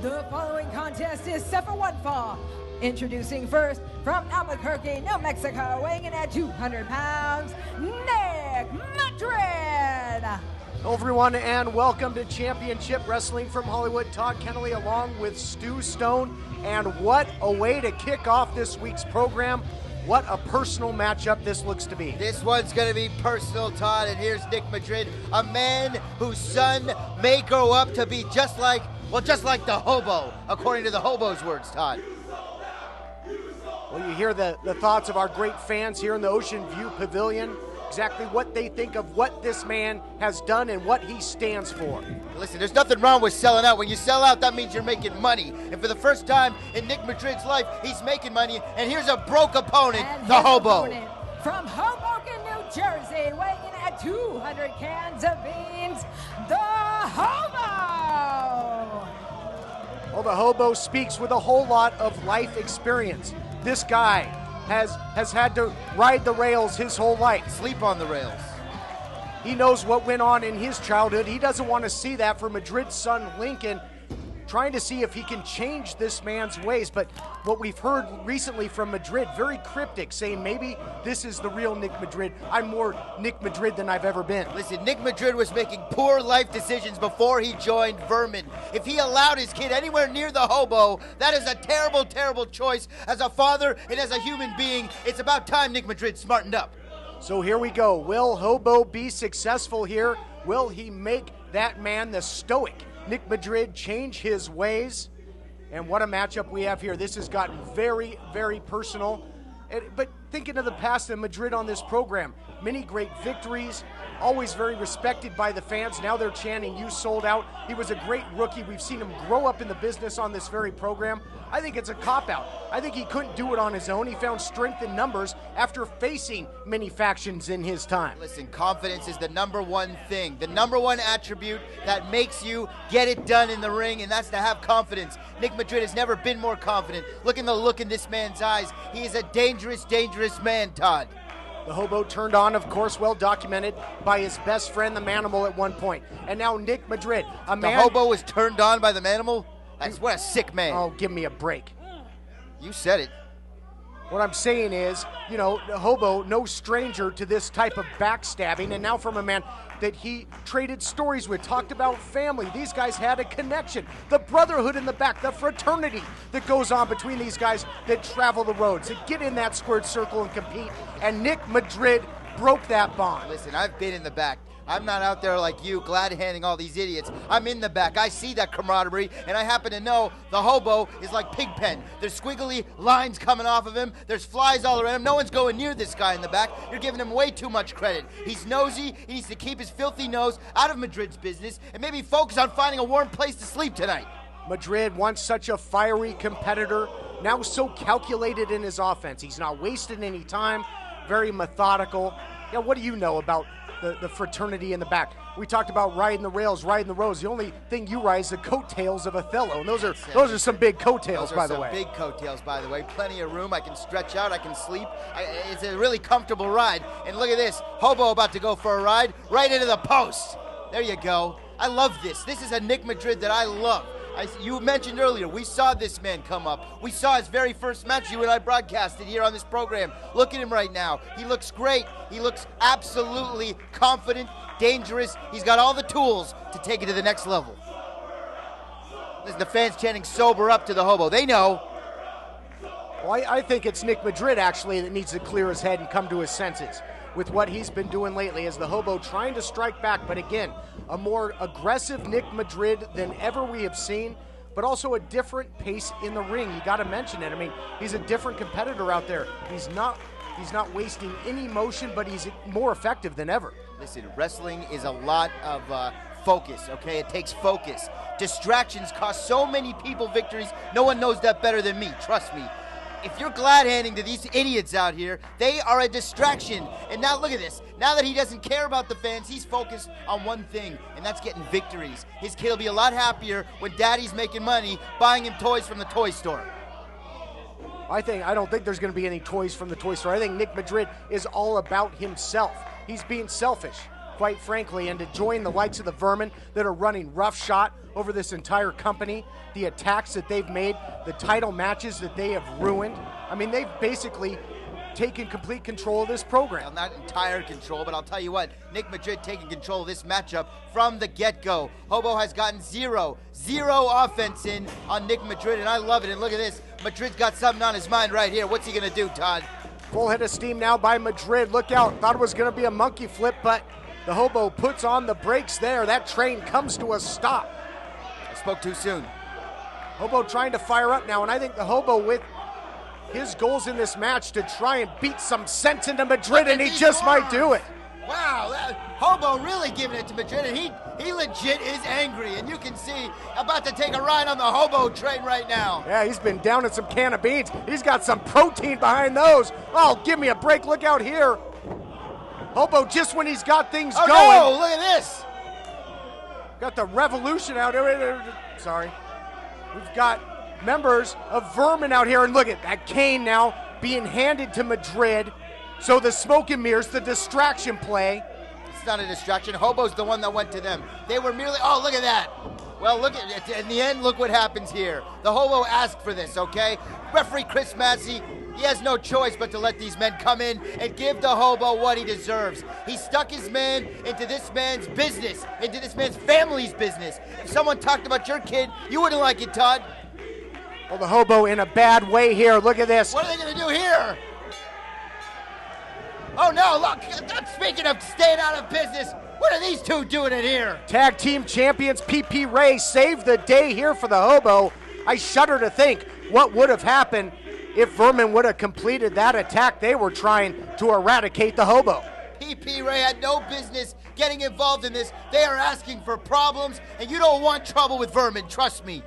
The following contest is set for one fall. Introducing first, from Albuquerque, New Mexico, weighing in at 200 pounds, Nick Madrid. Hello everyone, and welcome to Championship Wrestling from Hollywood. Todd Kennelly along with Stu Stone, and what a way to kick off this week's program. What a personal matchup this looks to be. This one's going to be personal, Todd, and here's Nick Madrid, a man whose son may grow up to be just like the Hobo, according to the Hobo's words, Todd. Well, you hear the thoughts of our great fans here in the Ocean View Pavilion, exactly what they think of what this man has done and what he stands for. Listen, there's nothing wrong with selling out. When you sell out, that means you're making money. And for the first time in Nick Madrid's life, he's making money. And here's a broke opponent, And the Hobo. Opponent from Hoboken, New Jersey, weighing in at 200 cans of beans, the Hobo. Well, the Hobo speaks with a whole lot of life experience. This guy has had to ride the rails his whole life. Sleep on the rails. He knows what went on in his childhood. He doesn't want to see that for Madrid's son, Lincoln, trying to see if he can change this man's ways. But what we've heard recently from Madrid, very cryptic, saying maybe this is the real Nick Madrid. I'm more Nick Madrid than I've ever been. Listen, Nick Madrid was making poor life decisions before he joined Vermin. If he allowed his kid anywhere near the Hobo, that is a terrible, terrible choice. As a father and as a human being, it's about time Nick Madrid smartened up. So here we go. Will Hobo be successful here? Will he make that man, the stoic Nick Madrid, change his ways? And what a matchup we have here. This has gotten very, very personal. But thinking of the past of Madrid on this program, many great victories, always very respected by the fans. Now they're chanting, "You sold out." He was a great rookie. We've seen him grow up in the business on this very program. I think it's a cop-out. I think he couldn't do it on his own. He found strength in numbers after facing many factions in his time. Listen, confidence is the number one thing, the number one attribute that makes you get it done in the ring, and that's to have confidence. Nick Madrid has never been more confident. Look in the look in this man's eyes. He is a dangerous, dangerous man, Todd. The Hobo turned on, of course, well documented by his best friend, the Manimal, at one point. And now Nick Madrid, a man... The Hobo was turned on by the Manimal? What a sick man. Oh, give me a break. You said it. What I'm saying is, you know, the Hobo, no stranger to this type of backstabbing, and now from a man that he traded stories with, talked about family. These guys had a connection. The brotherhood in the back, the fraternity that goes on between these guys that travel the roads, that get in that squared circle and compete. And Nick Madrid broke that bond. Listen, I've been in the back. I'm not out there like you, glad-handing all these idiots. I'm in the back. I see that camaraderie, and I happen to know the Hobo is like Pigpen. There's squiggly lines coming off of him. There's flies all around him. No one's going near this guy in the back. You're giving him way too much credit. He's nosy. He needs to keep his filthy nose out of Madrid's business and maybe focus on finding a warm place to sleep tonight. Madrid, once such a fiery competitor, now so calculated in his offense. He's not wasting any time, very methodical. Yeah, what do you know about the fraternity in the back? We talked about riding the rails, riding the roads. The only thing you ride is the coattails of Othello, and those are some big coattails, by the way. Big coattails, by the way. Plenty of room. I can stretch out. I can sleep. It's a really comfortable ride. And look at this, Hobo about to go for a ride right into the post. There you go. I love this. This is a Nick Madrid that I love. You mentioned earlier, we saw this man come up. We saw his very first match you and I broadcasted here on this program. Look at him right now. He looks great. He looks absolutely confident, dangerous. He's got all the tools to take it to the next level. Listen, the fans chanting sober up to the Hobo. They know. Well, I think it's Nick Madrid, actually, that needs to clear his head and come to his senses with what he's been doing lately as the Hobo trying to strike back. But again, a more aggressive Nick Madrid than ever we have seen, but also a different pace in the ring. You got to mention it. I mean, he's a different competitor out there. He's not wasting any motion, but he's more effective than ever. Listen, wrestling is a lot of focus, okay? It takes focus. Distractions cost so many people victories. No one knows that better than me, trust me. If you're glad-handing to these idiots out here, they are a distraction. And now look at this. Now that he doesn't care about the fans, he's focused on one thing, and that's getting victories. His kid will be a lot happier when daddy's making money buying him toys from the toy store. I don't think there's going to be any toys from the toy store. I think Nick Madrid is all about himself. He's being selfish. quite frankly, and to join the likes of the Vermin that are running roughshod over this entire company, the attacks that they've made, the title matches that they have ruined. I mean, they've basically taken complete control of this program. Well, not entire control, but I'll tell you what, Nick Madrid taking control of this matchup from the get-go. Hobo has gotten zero offense in on Nick Madrid, and I love it. And look at this, Madrid's got something on his mind right here. What's he gonna do, Todd? Full head of steam now by Madrid. Look out, thought it was gonna be a monkey flip, but the Hobo puts on the brakes there. That train comes to a stop. I spoke too soon. Hobo trying to fire up now, and I think the Hobo with his goals in this match to try and beat some sense into Madrid, and he just might do it. Wow, Hobo really giving it to Madrid, and he legit is angry, and you can see about to take a ride on the Hobo train right now. Yeah, he's been down in some can of beans. He's got some protein behind those. Oh, give me a break. Look out here. Hobo just when he's got things going. Oh, no, look at this. Got the revolution out here. Sorry. We've got members of Vermin out here, and look at that cane now being handed to Madrid. So the smoke and mirrors, the distraction play. It's not a distraction. Hobo's the one that went to them. They were merely, oh, look at that. Well, look at in the end, look what happens here. The Hobo asked for this, okay? Referee Chris Massey, he has no choice but to let these men come in and give the Hobo what he deserves. He stuck his man into this man's business, into this man's family's business. If someone talked about your kid, you wouldn't like it, Todd. Well, the Hobo in a bad way here. Look at this. What are they going to do here? Oh, no, look. Speaking of staying out of business, what are these two doing in here? Tag team champions PP Ray saved the day here for the Hobo. I shudder to think what would have happened if Vermin would have completed that attack they were trying to eradicate the Hobo. PP Ray had no business getting involved in this. They are asking for problems, and you don't want trouble with Vermin, trust me.